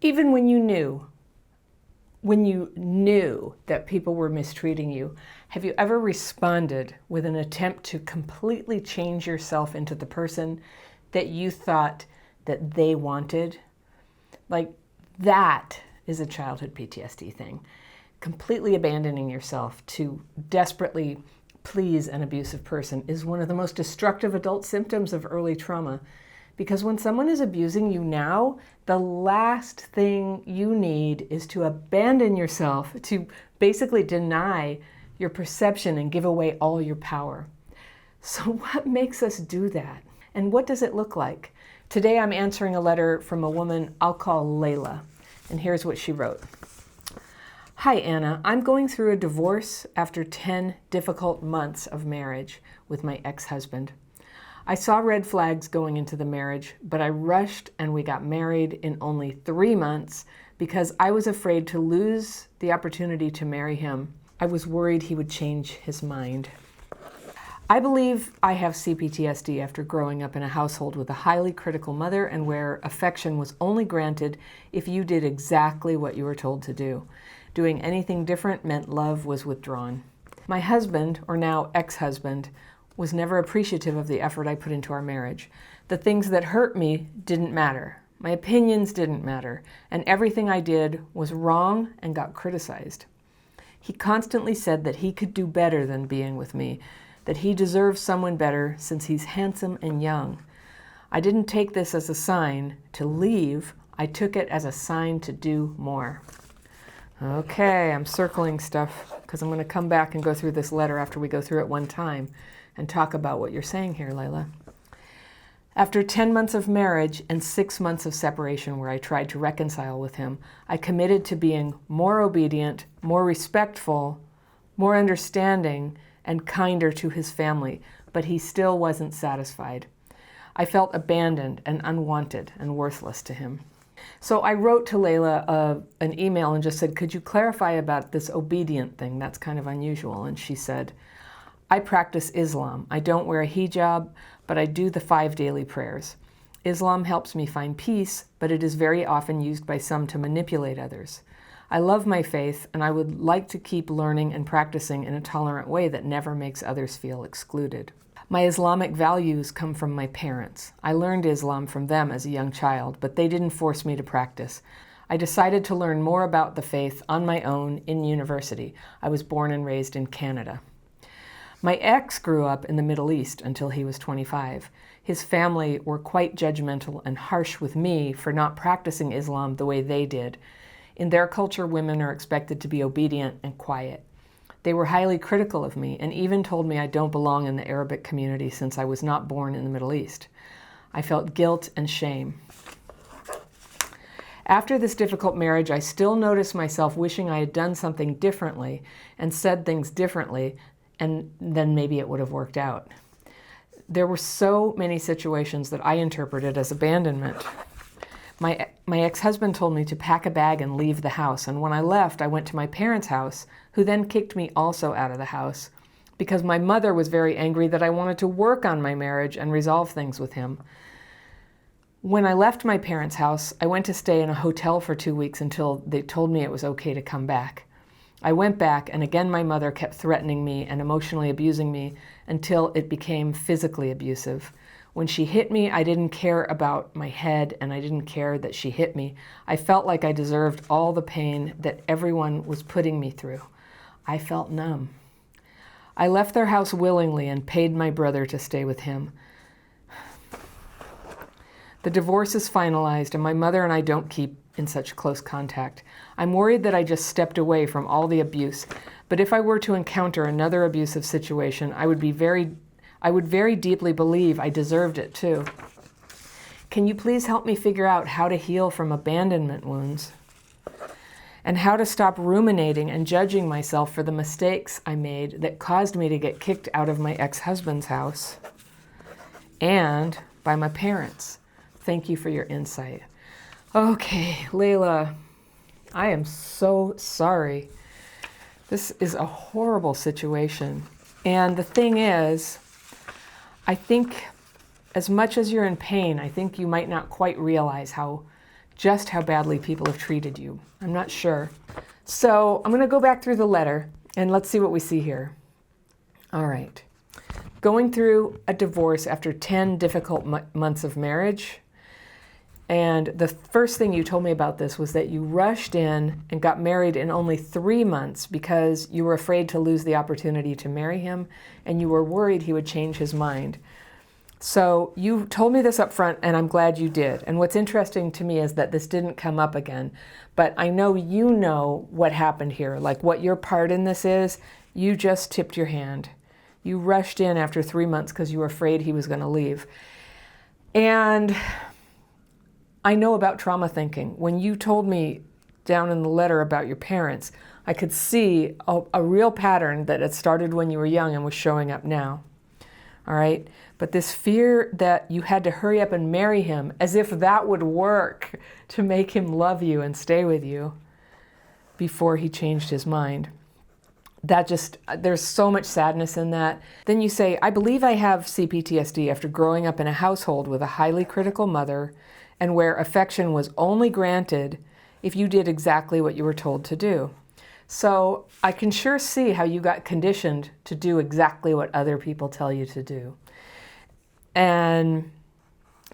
Even when you knew that people were mistreating you, have you ever responded with an attempt to completely change yourself into the person that you thought that they wanted? Like, that is a childhood PTSD thing. Completely abandoning yourself to desperately please an abusive person is one of the most destructive adult symptoms of early trauma. Because when someone is abusing you now, the last thing you need is to abandon yourself, to basically deny your perception and give away all your power. So what makes us do that? And what does it look like? Today I'm answering a letter from a woman I'll call Layla. And here's what she wrote. Hi, Anna. I'm going through a divorce after 10 difficult months of marriage with my ex-husband. I saw red flags going into the marriage, but I rushed and we got married in only 3 months because I was afraid to lose the opportunity to marry him. I was worried he would change his mind. I believe I have CPTSD after growing up in a household with a highly critical mother and where affection was only granted if you did exactly what you were told to do. Doing anything different meant love was withdrawn. My husband, or now ex-husband, was never appreciative of the effort I put into our marriage. The things that hurt me didn't matter. My opinions didn't matter, and everything I did was wrong and got criticized. He constantly said that he could do better than being with me, that he deserves someone better since he's handsome and young. I didn't take this as a sign to leave. I took it as a sign to do more. Okay, I'm circling stuff because I'm going to come back and go through this letter after we go through it one time and talk about what you're saying here, Layla. After 10 months of marriage and 6 months of separation where I tried to reconcile with him, I committed to being more obedient, more respectful, more understanding, and kinder to his family, but he still wasn't satisfied. I felt abandoned and unwanted and worthless to him. So I wrote to Layla an email and just said, could you clarify about this obedient thing? That's kind of unusual. And she said, I practice Islam. I don't wear a hijab, but I do the 5 daily prayers. Islam helps me find peace, but it is very often used by some to manipulate others. I love my faith, and I would like to keep learning and practicing in a tolerant way that never makes others feel excluded. My Islamic values come from my parents. I learned Islam from them as a young child, but they didn't force me to practice. I decided to learn more about the faith on my own in university. I was born and raised in Canada. My ex grew up in the Middle East until he was 25. His family were quite judgmental and harsh with me for not practicing Islam the way they did. In their culture, women are expected to be obedient and quiet. They were highly critical of me and even told me I don't belong in the Arabic community since I was not born in the Middle East. I felt guilt and shame. After this difficult marriage, I still noticed myself wishing I had done something differently and said things differently, and then maybe it would have worked out. There were so many situations that I interpreted as abandonment. My ex-husband told me to pack a bag and leave the house, and when I left, I went to my parents' house, who then kicked me also out of the house because my mother was very angry that I wanted to work on my marriage and resolve things with him. When I left my parents' house, I went to stay in a hotel for 2 weeks until they told me it was okay to come back. I went back, and again my mother kept threatening me and emotionally abusing me until it became physically abusive. When she hit me, I didn't care about my head, and I didn't care that she hit me. I felt like I deserved all the pain that everyone was putting me through. I felt numb. I left their house willingly and paid my brother to stay with him. The divorce is finalized, and my mother and I don't keep in such close contact. I'm worried that I just stepped away from all the abuse, but if I were to encounter another abusive situation, I would very deeply believe I deserved it too. Can you please help me figure out how to heal from abandonment wounds and how to stop ruminating and judging myself for the mistakes I made that caused me to get kicked out of my ex-husband's house and by my parents? Thank you for your insight. Okay, Layla, I am so sorry. This is a horrible situation. And the thing is, I think as much as you're in pain, I think you might not quite realize how just how badly people have treated you. I'm not sure. So I'm going to go back through the letter and let's see what we see here. All right. Going through a divorce after 10 difficult months of marriage. And the first thing you told me about this was that you rushed in and got married in only 3 months because you were afraid to lose the opportunity to marry him and you were worried he would change his mind. So you told me this up front, and I'm glad you did. And what's interesting to me is that this didn't come up again. But I know you know what happened here, like what your part in this is. You just tipped your hand. You rushed in after 3 months because you were afraid he was going to leave. And I know about trauma thinking. When you told me down in the letter about your parents, I could see a real pattern that had started when you were young and was showing up now. All right? But this fear that you had to hurry up and marry him, as if that would work to make him love you and stay with you before he changed his mind. There's so much sadness in that. Then you say, I believe I have CPTSD after growing up in a household with a highly critical mother and where affection was only granted if you did exactly what you were told to do. So I can sure see how you got conditioned to do exactly what other people tell you to do. And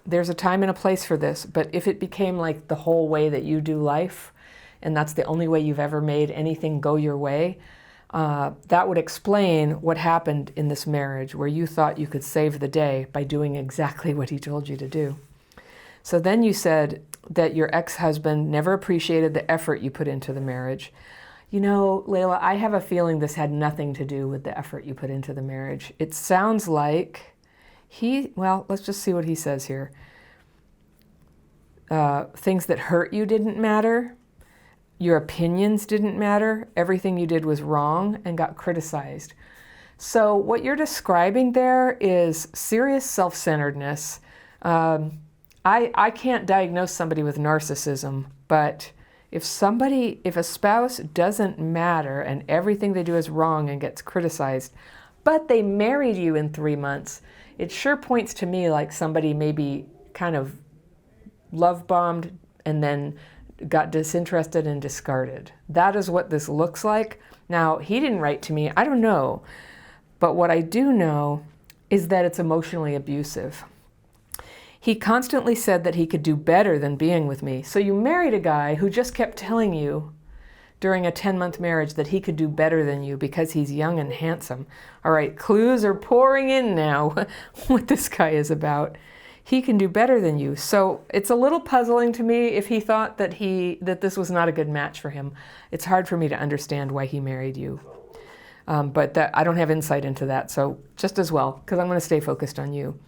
there's a time and a place for this, but if it became like the whole way that you do life, and that's the only way you've ever made anything go your way, that would explain what happened in this marriage where you thought you could save the day by doing exactly what he told you to do. So then you said that your ex-husband never appreciated the effort you put into the marriage. You know, Layla, I have a feeling this had nothing to do with the effort you put into the marriage. It sounds like let's just see what he says here. Things that hurt you didn't matter. Your opinions didn't matter. Everything you did was wrong and got criticized. So what you're describing there is serious self-centeredness. I can't diagnose somebody with narcissism, but if a spouse doesn't matter and everything they do is wrong and gets criticized, but they married you in 3 months, it sure points to me like somebody maybe kind of love bombed and then got disinterested and discarded. That is what this looks like. Now, he didn't write to me. I don't know. But what I do know is that it's emotionally abusive. He constantly said that he could do better than being with me. So you married a guy who just kept telling you during a 10-month marriage that he could do better than you because he's young and handsome. All right, clues are pouring in now what this guy is about. He can do better than you. So it's a little puzzling to me if he thought that this was not a good match for him. It's hard for me to understand why he married you. But I don't have insight into that, so just as well, because I'm going to stay focused on you.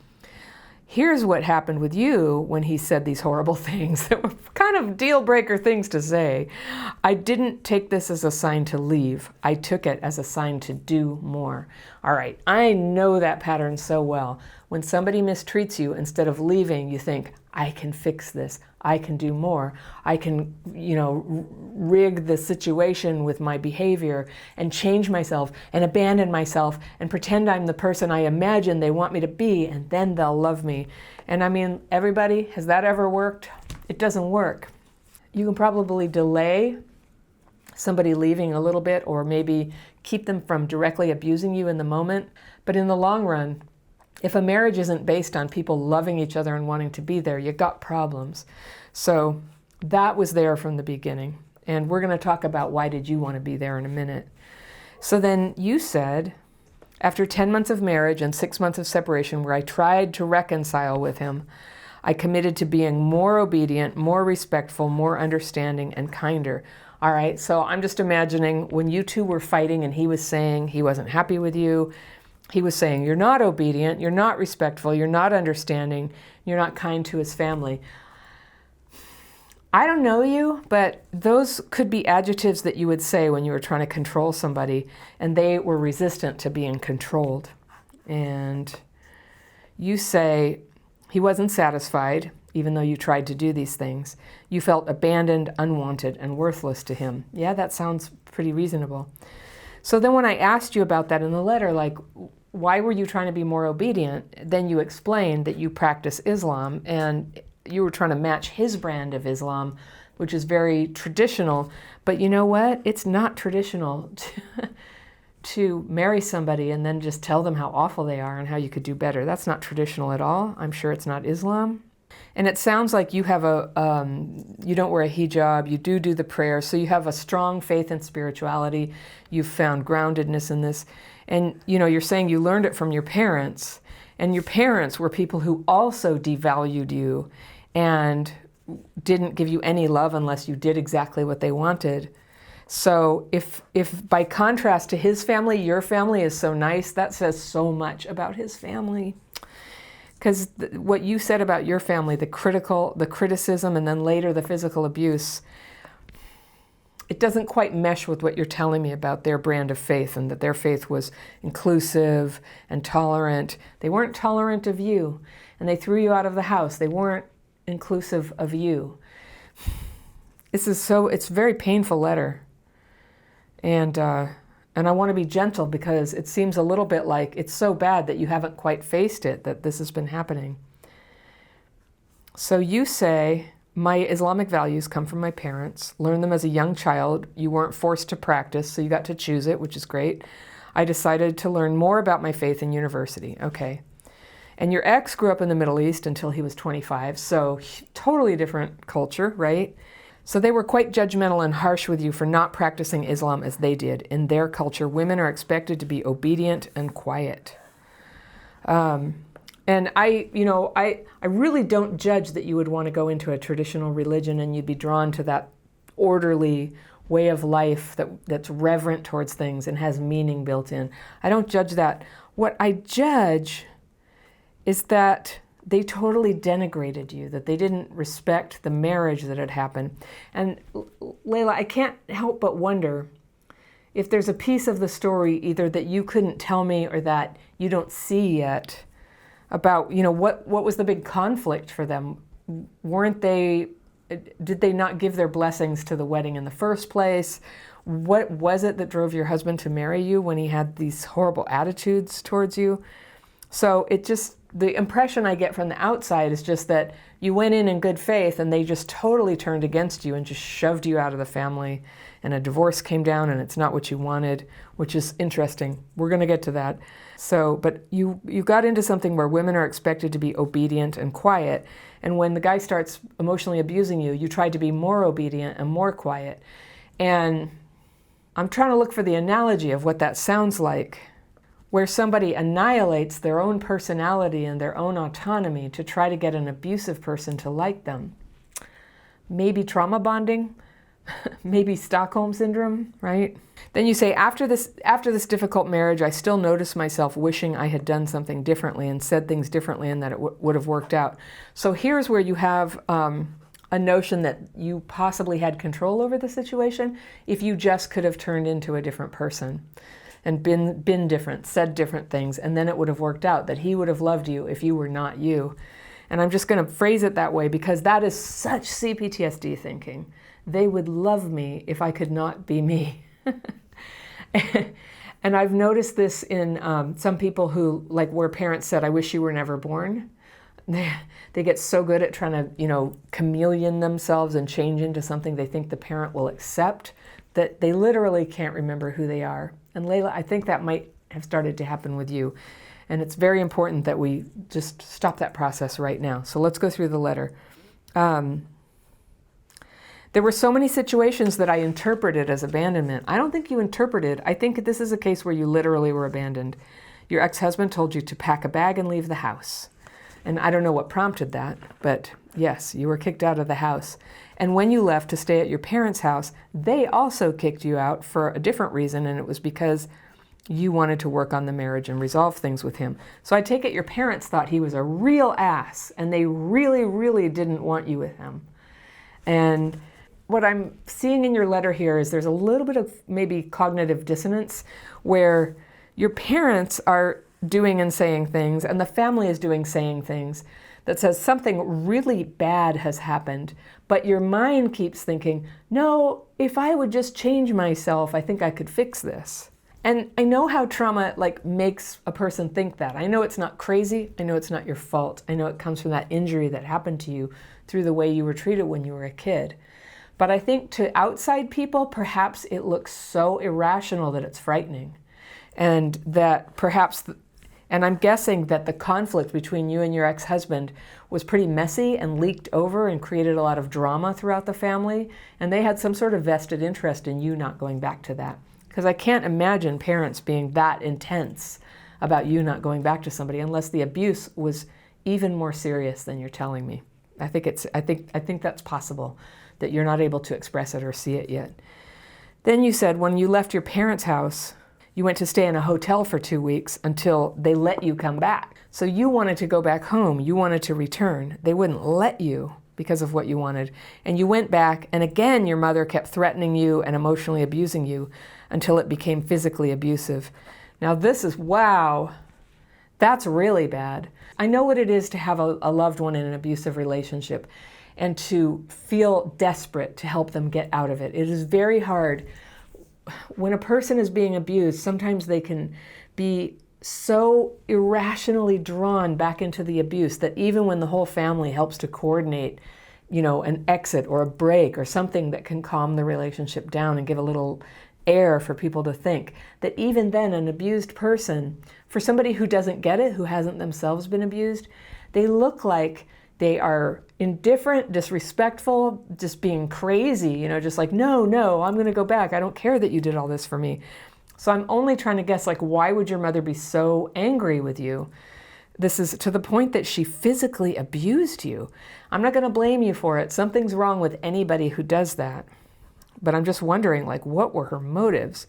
Here's what happened with you when he said these horrible things that were kind of deal breaker things to say. I didn't take this as a sign to leave. I took it as a sign to do more. All right, I know that pattern so well. When somebody mistreats you, instead of leaving, you think, I can fix this. I can do more. I can, rig the situation with my behavior and change myself and abandon myself and pretend I'm the person I imagine they want me to be, and then they'll love me. And I mean, everybody, has that ever worked? It doesn't work. You can probably delay somebody leaving a little bit or maybe keep them from directly abusing you in the moment. But in the long run, if a marriage isn't based on people loving each other and wanting to be there, you got problems. So that was there from the beginning. And we're going to talk about why did you want to be there in a minute. So then you said, after 10 months of marriage and 6 months of separation where I tried to reconcile with him, I committed to being more obedient, more respectful, more understanding, and kinder. All right, so I'm just imagining when you two were fighting and he was saying he wasn't happy with you, he was saying, you're not obedient, you're not respectful, you're not understanding, you're not kind to his family. I don't know you, but those could be adjectives that you would say when you were trying to control somebody and they were resistant to being controlled. And you say he wasn't satisfied, even though you tried to do these things. You felt abandoned, unwanted, and worthless to him. Yeah, that sounds pretty reasonable. So then when I asked you about that in the letter, like, why were you trying to be more obedient? Then you explained that you practice Islam, and you were trying to match his brand of Islam, which is very traditional. But you know what? It's not traditional to marry somebody and then just tell them how awful they are and how you could do better. That's not traditional at all. I'm sure it's not Islam. And it sounds like you have you don't wear a hijab, you do the prayer, so you have a strong faith in spirituality. You've found groundedness in this. And you're saying you learned it from your parents, and your parents were people who also devalued you and didn't give you any love unless you did exactly what they wanted. So if by contrast to his family, your family is so nice, that says so much about his family. Because what you said about your family, the criticism, and then later the physical abuse, it doesn't quite mesh with what you're telling me about their brand of faith, and that their faith was inclusive and tolerant. They weren't tolerant of you, and they threw you out of the house. They weren't inclusive of you. It's a very painful letter. And I want to be gentle because it seems a little bit like it's so bad that you haven't quite faced it, that this has been happening. So you say, my Islamic values come from my parents, learned them as a young child. You weren't forced to practice, so you got to choose it, which is great. I decided to learn more about my faith in university. Okay. And your ex grew up in the Middle East until he was 25, so totally different culture, right? So they were quite judgmental and harsh with you for not practicing Islam as they did. In their culture, women are expected to be obedient and quiet. And I really don't judge that you would want to go into a traditional religion and you'd be drawn to that orderly way of life that's reverent towards things and has meaning built in. I don't judge that. What I judge is that they totally denigrated you, that they didn't respect the marriage that had happened. And Layla, I can't help but wonder if there's a piece of the story either that you couldn't tell me or that you don't see yet about, what was the big conflict for them? Did they not give their blessings to the wedding in the first place? What was it that drove your husband to marry you when he had these horrible attitudes towards you? So the impression I get from the outside is just that you went in good faith and they just totally turned against you and just shoved you out of the family, and a divorce came down and it's not what you wanted, which is interesting. We're going to get to that. So, but you got into something where women are expected to be obedient and quiet, and when the guy starts emotionally abusing you, you try to be more obedient and more quiet. And I'm trying to look for the analogy of what that sounds like, where somebody annihilates their own personality and their own autonomy to try to get an abusive person to like them. Maybe trauma bonding, maybe Stockholm syndrome, right? Then you say, after this difficult marriage, I still notice myself wishing I had done something differently and said things differently and that it would have worked out. So here's where you have a notion that you possibly had control over the situation if you just could have turned into a different person and been different, said different things, and then it would have worked out, that he would have loved you if you were not you. And I'm just going to phrase it that way because that is such CPTSD thinking. They would love me if I could not be me. And I've noticed this in some people who, like where parents said, I wish you were never born. They get so good at trying to, chameleon themselves and change into something they think the parent will accept that they literally can't remember who they are. And Layla, I think that might have started to happen with you. And it's very important that we just stop that process right now. So let's go through the letter. There were so many situations that I interpreted as abandonment. I don't think you interpreted. I think this is a case where you literally were abandoned. Your ex-husband told you to pack a bag and leave the house. And I don't know what prompted that, but yes, you were kicked out of the house. And when you left to stay at your parents' house, they also kicked you out for a different reason, and it was because you wanted to work on the marriage and resolve things with him. So I take it your parents thought he was a real ass, and they really, really didn't want you with him. And what I'm seeing in your letter here is there's a little bit of maybe cognitive dissonance where your parents are doing and saying things, and the family is saying things that says something really bad has happened, but your mind keeps thinking, no, if I would just change myself, I think I could fix this. And I know how trauma makes a person think that. I know it's not crazy. I know it's not your fault. I know it comes from that injury that happened to you through the way you were treated when you were a kid. But I think to outside people, perhaps it looks so irrational that it's frightening. And that perhaps, and I'm guessing that the conflict between you and your ex-husband was pretty messy and leaked over and created a lot of drama throughout the family. And they had some sort of vested interest in you not going back to that. Because I can't imagine parents being that intense about you not going back to somebody unless the abuse was even more serious than you're telling me. I think that's possible, that you're not able to express it or see it yet. Then you said when you left your parents' house, you went to stay in a hotel for 2 weeks until they let you come back. So you wanted to go back home. You wanted to return. They wouldn't let you because of what you wanted. And you went back, and again, your mother kept threatening you and emotionally abusing you until it became physically abusive. Now this is, wow, that's really bad. I know what it is to have a loved one in an abusive relationship and to feel desperate to help them get out of it. It is very hard. When a person is being abused, sometimes they can be so irrationally drawn back into the abuse that even when the whole family helps to coordinate, an exit or a break or something that can calm the relationship down and give a little air for people to think, that even then an abused person, for somebody who doesn't get it, who hasn't themselves been abused, they look like they are indifferent, disrespectful, just being crazy, just like, no, I'm going to go back. I don't care that you did all this for me. So I'm only trying to guess, why would your mother be so angry with you? This is to the point that she physically abused you. I'm not going to blame you for it. Something's wrong with anybody who does that. But I'm just wondering, what were her motives?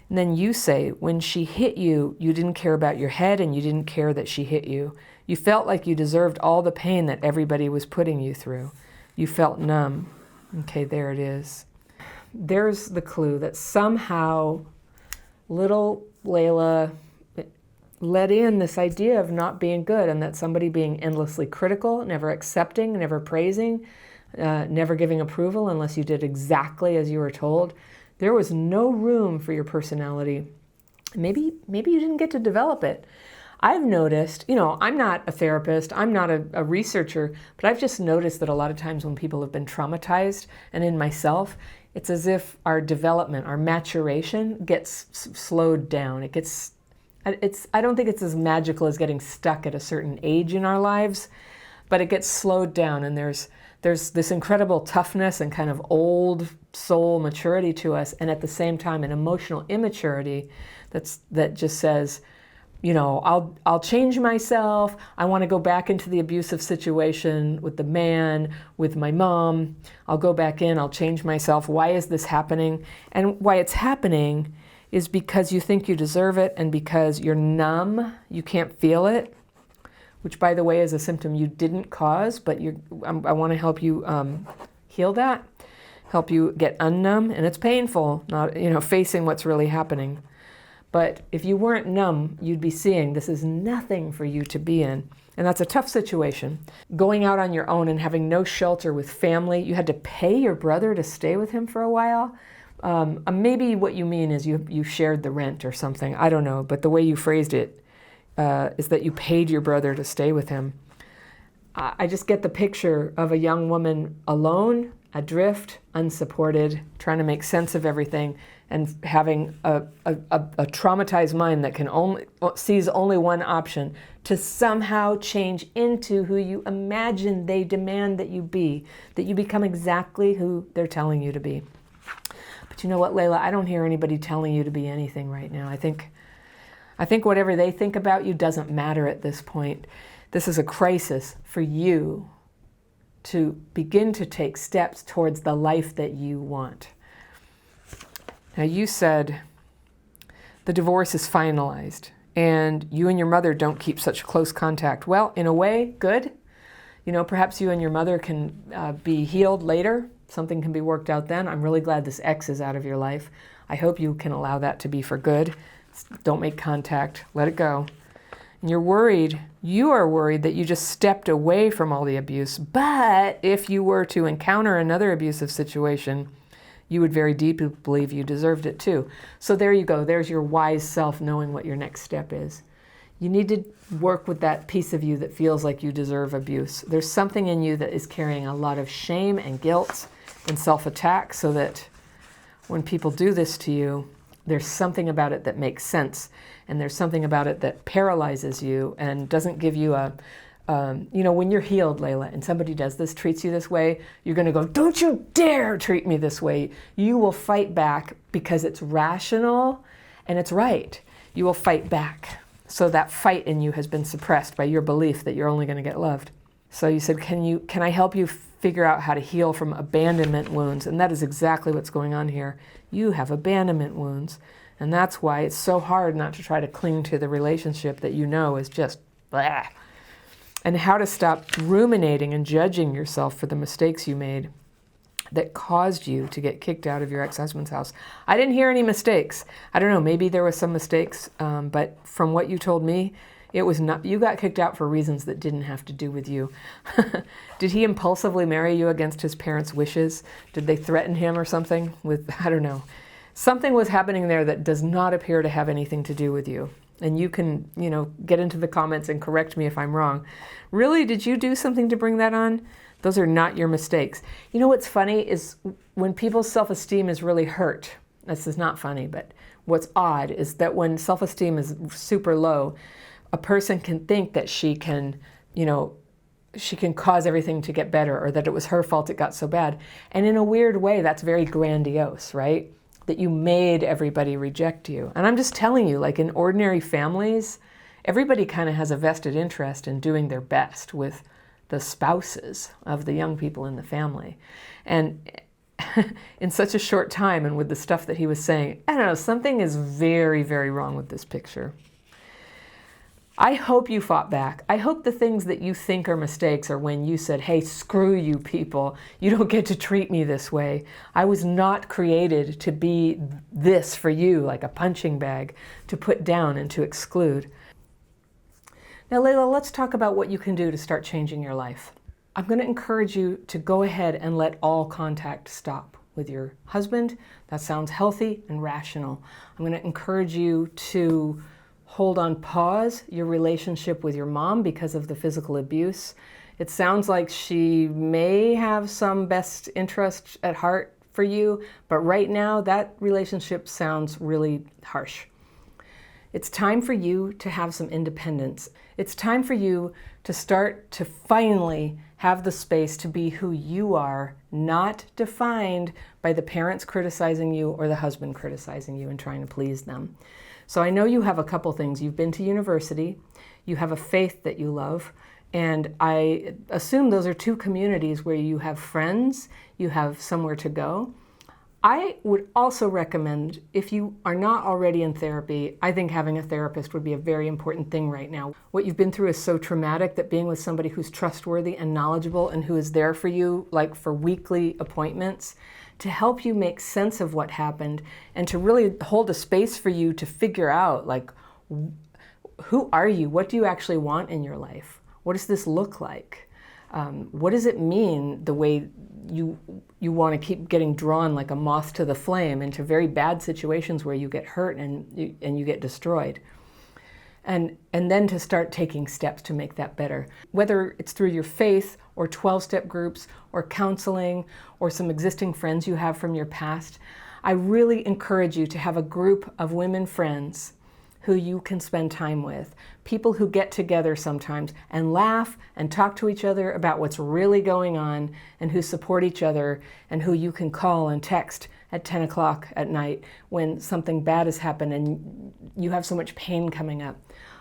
And then you say, when she hit you, you didn't care about your head and you didn't care that she hit you. You felt like you deserved all the pain that everybody was putting you through. You felt numb. Okay, there it is. There's the clue that somehow little Layla let in this idea of not being good, and that somebody being endlessly critical, never accepting, never praising, never giving approval unless you did exactly as you were told. There was no room for your personality. Maybe you didn't get to develop it. I've noticed, I'm not a therapist, I'm not a researcher, but I've just noticed that a lot of times when people have been traumatized, and in myself, it's as if our development, our maturation gets slowed down. I don't think it's as magical as getting stuck at a certain age in our lives, but it gets slowed down, and there's this incredible toughness and kind of old soul maturity to us, and at the same time an emotional immaturity that just says, I'll change myself. I want to go back into the abusive situation with the man, with my mom. I'll go back in, I'll change myself. Why is this happening? And why it's happening is because you think you deserve it, and because you're numb, you can't feel it, which, by the way, is a symptom you didn't cause, but I want to help you heal that, help you get unnumb, and it's painful, not facing what's really happening. But if you weren't numb, you'd be seeing this is nothing for you to be in. And that's a tough situation. Going out on your own and having no shelter with family, you had to pay your brother to stay with him for a while. Maybe what you mean is you shared the rent or something. I don't know, but the way you phrased it is that you paid your brother to stay with him. I just get the picture of a young woman alone, adrift, unsupported, trying to make sense of everything, and having a traumatized mind that sees only one option: to somehow change into who you imagine they demand that you be, that you become exactly who they're telling you to be. But you know what, Layla? I don't hear anybody telling you to be anything right now. I think whatever they think about you doesn't matter at this point. This is a crisis for you to begin to take steps towards the life that you want. Now, you said the divorce is finalized and you and your mother don't keep such close contact. Well, in a way, good. Perhaps you and your mother can be healed later. Something can be worked out then. I'm really glad this ex is out of your life. I hope you can allow that to be for good. Don't make contact. Let it go. And you are worried that you just stepped away from all the abuse. But if you were to encounter another abusive situation, you would very deeply believe you deserved it too. So there you go. There's your wise self knowing what your next step is. You need to work with that piece of you that feels like you deserve abuse. There's something in you that is carrying a lot of shame and guilt and self-attack, so that when people do this to you, there's something about it that makes sense. And there's something about it that paralyzes you and doesn't give you when you're healed, Layla, and somebody does this, treats you this way, you're going to go, don't you dare treat me this way. You will fight back because it's rational and it's right. You will fight back. So that fight in you has been suppressed by your belief that you're only going to get loved. So you said, can I help you figure out how to heal from abandonment wounds? And that is exactly what's going on here. You have abandonment wounds. And that's why it's so hard not to try to cling to the relationship that you know is just blah. And how to stop ruminating and judging yourself for the mistakes you made that caused you to get kicked out of your ex-husband's house. I didn't hear any mistakes. I don't know, maybe there were some mistakes, but from what you told me, it was not, you got kicked out for reasons that didn't have to do with you. Did he impulsively marry you against his parents' wishes? Did they threaten him or something with, I don't know. Something was happening there that does not appear to have anything to do with you. And you can, get into the comments and correct me if I'm wrong. Really, did you do something to bring that on? Those are not your mistakes. You know what's funny is when people's self-esteem is really hurt, this is not funny, but what's odd is that when self-esteem is super low, a person can think that she can cause everything to get better, or that it was her fault it got so bad. And in a weird way, that's very grandiose, right? That you made everybody reject you. And I'm just telling you, like in ordinary families, everybody kind of has a vested interest in doing their best with the spouses of the young people in the family. And in such a short time, and with the stuff that he was saying, I don't know, something is very, very wrong with this picture. I hope you fought back. I hope the things that you think are mistakes are when you said, hey, screw you people. You don't get to treat me this way. I was not created to be this for you, like a punching bag, to put down and to exclude. Now, Layla, let's talk about what you can do to start changing your life. I'm going to encourage you to go ahead and let all contact stop with your husband. That sounds healthy and rational. I'm going to encourage you to hold on pause your relationship with your mom because of the physical abuse. It sounds like she may have some best interest at heart for you, but right now that relationship sounds really harsh. It's time for you to have some independence. It's time for you to start to finally have the space to be who you are, not defined by the parents criticizing you or the husband criticizing you and trying to please them. So I know you have a couple things. You've been to university, you have a faith that you love, and I assume those are two communities where you have friends, you have somewhere to go. I would also recommend, if you are not already in therapy, I think having a therapist would be a very important thing right now. What you've been through is so traumatic that being with somebody who's trustworthy and knowledgeable and who is there for you, like for weekly appointments, to help you make sense of what happened and to really hold a space for you to figure out, like, who are you? What do you actually want in your life? What does this look like? What does it mean, the way you want to keep getting drawn like a moth to the flame into very bad situations where you get hurt and you get destroyed? And then to start taking steps to make that better. Whether it's through your faith or 12-step groups or counseling or some existing friends you have from your past, I really encourage you to have a group of women friends who you can spend time with. People who get together sometimes and laugh and talk to each other about what's really going on, and who support each other, and who you can call and text at 10 o'clock at night when something bad has happened and you have so much pain coming up.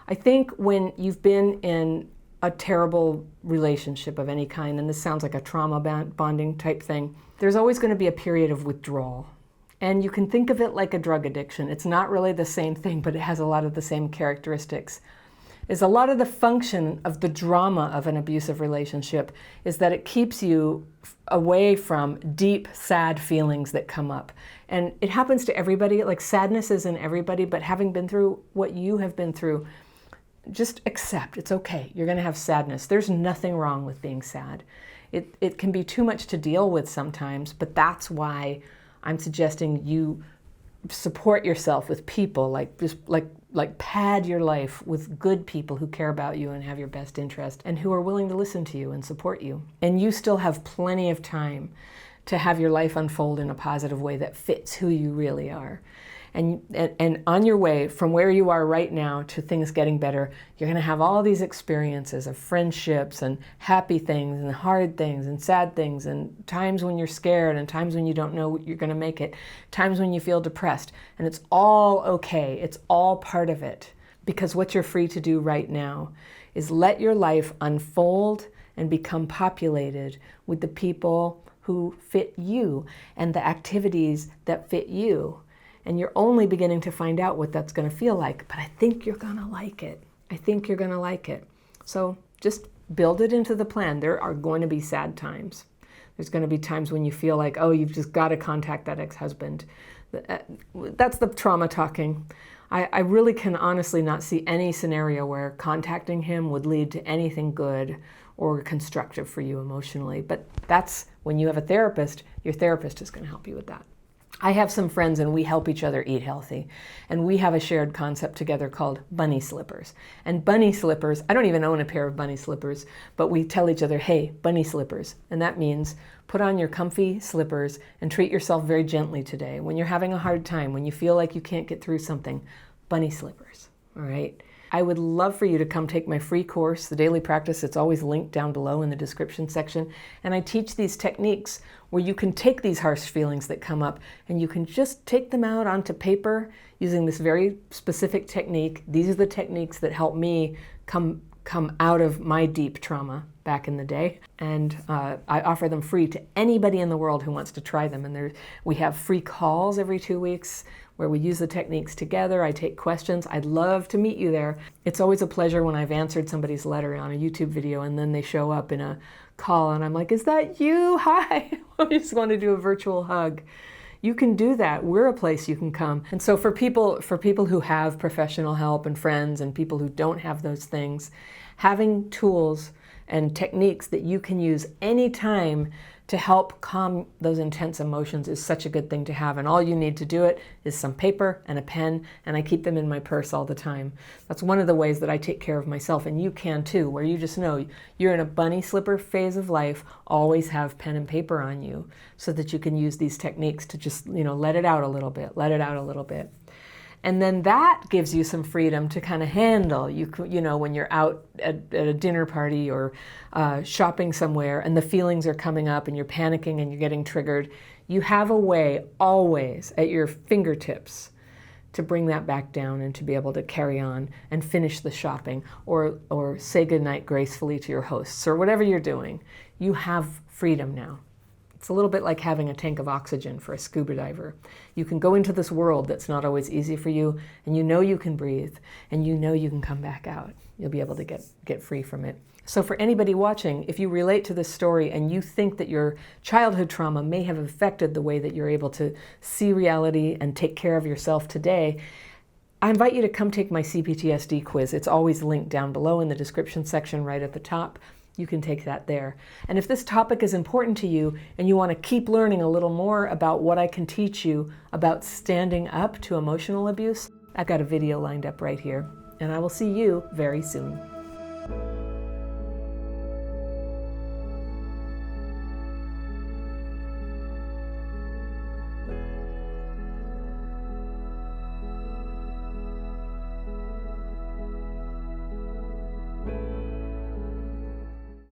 I think when you've been in a terrible relationship of any kind, and this sounds like a trauma bonding type thing, there's always going to be a period of withdrawal. And you can think of it like a drug addiction. It's not really the same thing, but it has a lot of the same characteristics. Is a lot of the function of the drama of an abusive relationship is that it keeps you away from deep, sad feelings that come up. And it happens to everybody, like sadness is in everybody, but having been through what you have been through, just accept, it's okay. You're going to have sadness. There's nothing wrong with being sad. It can be too much to deal with sometimes, but that's why I'm suggesting you support yourself with people, like pad your life with good people who care about you and have your best interest and who are willing to listen to you and support you. And you still have plenty of time to have your life unfold in a positive way that fits who you really are. And on your way from where you are right now to things getting better, you're going to have all these experiences of friendships and happy things and hard things and sad things and times when you're scared and times when you don't know you're going to make it, times when you feel depressed. And it's all okay. It's all part of it. Because what you're free to do right now is let your life unfold and become populated with the people who fit you and the activities that fit you. And you're only beginning to find out what that's going to feel like. But I think you're going to like it. I think you're going to like it. So just build it into the plan. There are going to be sad times. There's going to be times when you feel like, oh, you've just got to contact that ex-husband. That's the trauma talking. I really can honestly not see any scenario where contacting him would lead to anything good or constructive for you emotionally. But that's when you have a therapist, your therapist is going to help you with that. I have some friends and we help each other eat healthy. And we have a shared concept together called bunny slippers. And bunny slippers, I don't even own a pair of bunny slippers, but we tell each other, hey, bunny slippers. And that means put on your comfy slippers and treat yourself very gently today. When you're having a hard time, when you feel like you can't get through something, bunny slippers, all right? I would love for you to come take my free course, The Daily Practice. It's always linked down below in the description section. And I teach these techniques where you can take these harsh feelings that come up and you can just take them out onto paper using this very specific technique. These are the techniques that help me come out of my deep trauma back in the day. And I offer them free to anybody in the world who wants to try them. And we have free calls every 2 weeks where we use the techniques together. I take questions. I'd love to meet you there. It's always a pleasure when I've answered somebody's letter on a YouTube video and then they show up in a call and I'm like, is that you? Hi. I just want to do a virtual hug. You can do that. We're a place you can come. And so for people who have professional help and friends and people who don't have those things, having tools and techniques that you can use anytime to help calm those intense emotions is such a good thing to have. And all you need to do it is some paper and a pen, and I keep them in my purse all the time. That's one of the ways that I take care of myself, and you can too, where you just know you're in a bunny slipper phase of life, always have pen and paper on you so that you can use these techniques to just, let it out a little bit, let it out a little bit. And then that gives you some freedom to kind of handle, when you're out at a dinner party or shopping somewhere and the feelings are coming up and you're panicking and you're getting triggered. You have a way always at your fingertips to bring that back down and to be able to carry on and finish the shopping or say goodnight gracefully to your hosts or whatever you're doing. You have freedom now. It's a little bit like having a tank of oxygen for a scuba diver. You can go into this world that's not always easy for you, and you can breathe, and you can come back out. You'll be able to get free from it. So for anybody watching, if you relate to this story and you think that your childhood trauma may have affected the way that you're able to see reality and take care of yourself today, I invite you to come take my CPTSD quiz. It's always linked down below in the description section right at the top. You can take that there. And if this topic is important to you and you want to keep learning a little more about what I can teach you about standing up to emotional abuse, I've got a video lined up right here. And I will see you very soon.